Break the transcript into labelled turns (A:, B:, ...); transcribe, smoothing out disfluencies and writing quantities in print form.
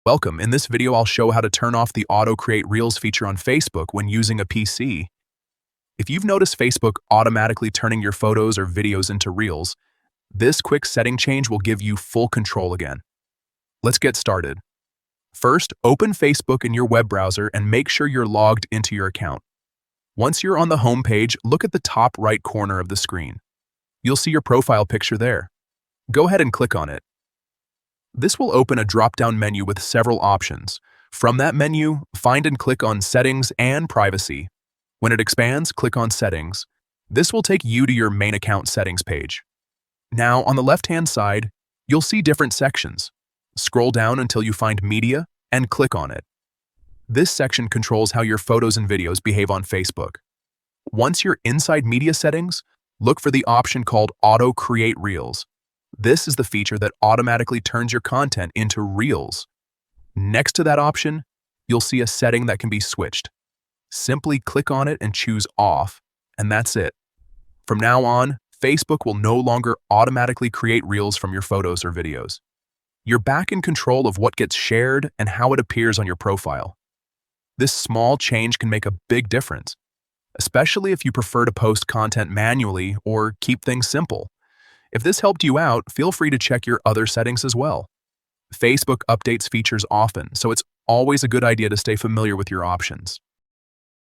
A: Welcome. In this video, I'll show how to turn off the Auto Create Reels feature on Facebook when using a PC. If you've noticed Facebook automatically turning your photos or videos into Reels, this quick setting change will give you full control again. Let's get started. First, open Facebook in your web browser and make sure you're logged into your account. Once you're on the home page, look at the top right corner of the screen. You'll see your profile picture there. Go ahead and click on it. This will open a drop-down menu with several options. From that menu, find and click on Settings and Privacy. When it expands, click on Settings. This will take you to your main account settings page. Now, on the left-hand side, you'll see different sections. Scroll down until you find Media and click on it. This section controls how your photos and videos behave on Facebook. Once you're inside Media Settings, look for the option called Auto Create Reels. This is the feature that automatically turns your content into Reels. Next to that option, you'll see a setting that can be switched. Simply click on it and choose Off, and that's it. From now on, Facebook will no longer automatically create Reels from your photos or videos. You're back in control of what gets shared and how it appears on your profile. This small change can make a big difference, especially if you prefer to post content manually or keep things simple. If this helped you out, feel free to check your other settings as well. Facebook updates features often, so it's always a good idea to stay familiar with your options.